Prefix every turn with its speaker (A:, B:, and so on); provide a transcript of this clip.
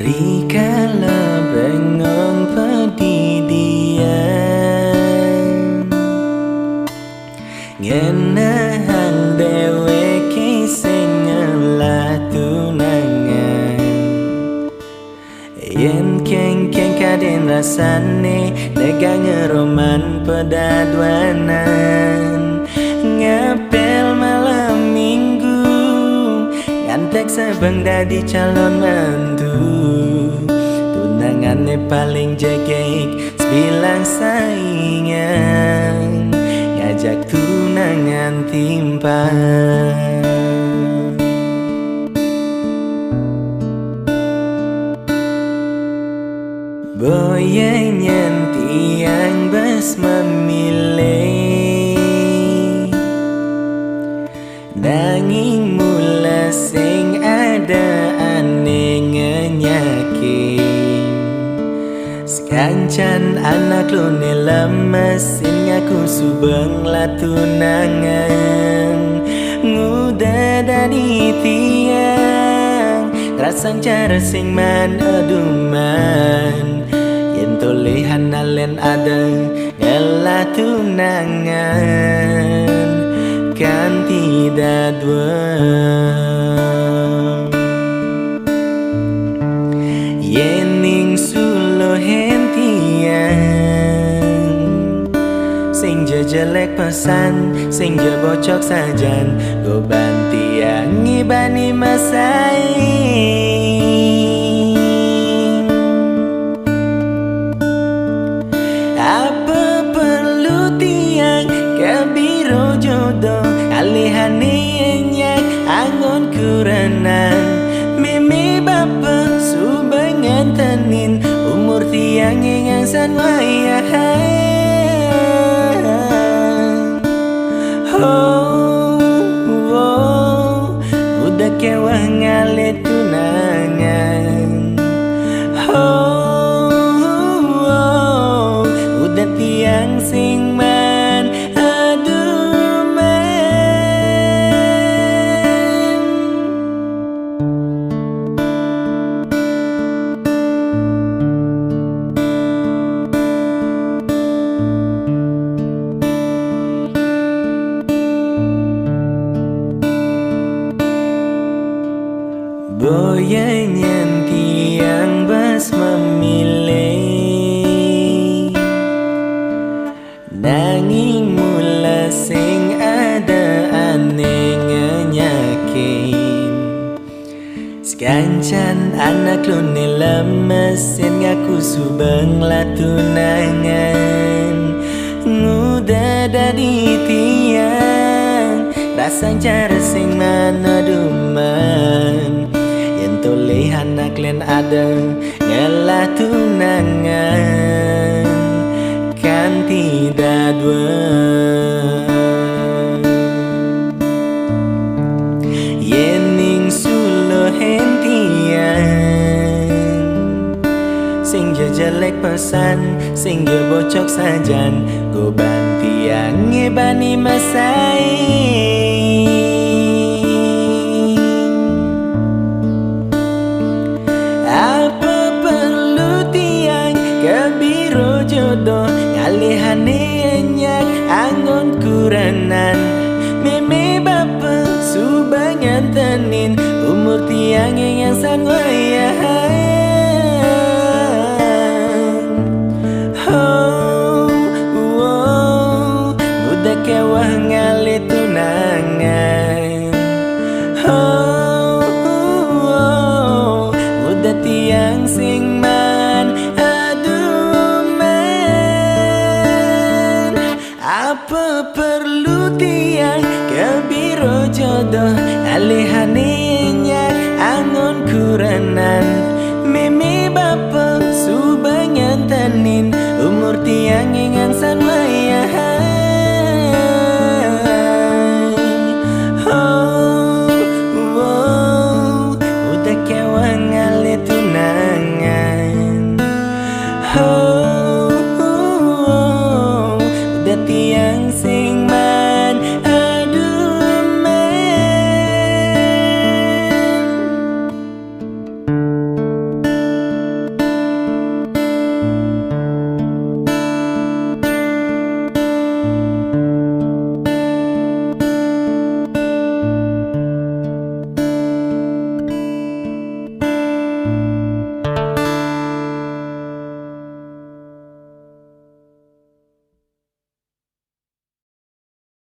A: Rikala bengong pedidian ngenahang dheweke sing ngelah tunangan yen keng-keng kaden rasane negang ngeroman pedaduanan ngapel malam minggu ngantek sabang dadi calon mantu tunangannya paling jegek sebilang saingan ngajak tunangan timpang boyanya tiang bas memilih nanging mula sing ada ane ngenyakin sekancan anak lu lemesin ngaku subeng latunangan nguda dari tiang rasang cara sing man aduman yen tolehan alen ada ngelah tunangan kan tidak dua yening sulo hentian sing jelek pesan sing bocok sajan go bantiang ngibani masaing apa perlu tiang kabiro jodoh alihane nyak angon kurenan mimi bapa subangan tenin umur tiang ngansan wayah udah kewah ngale tunangan udah tiang sing man boyanya tiang bas memilih nanging mula sing ada ane ngenyakin sekancan anak lu lemesin ngaku subeng latunangan nguda dari tiang rasang cara sing mana duman tolehan naklen ada ngelah tunangan kan tidak dua yening sulo hentian sing jelek pesan sing bocok sajan go bantiang ngibani masaing kabiro jodoh ngalihane nyak angon kurenan meme bapa subangan tenin umur tiang yang san udah kewah ngale tunangan udah tiang sing man apa perlu tiang kabiro jodoh alihane nyak angon kurenan meme bapa subangan tenin umur tiang ingan san wayah udah kewah ngale tunangan udah tiang sing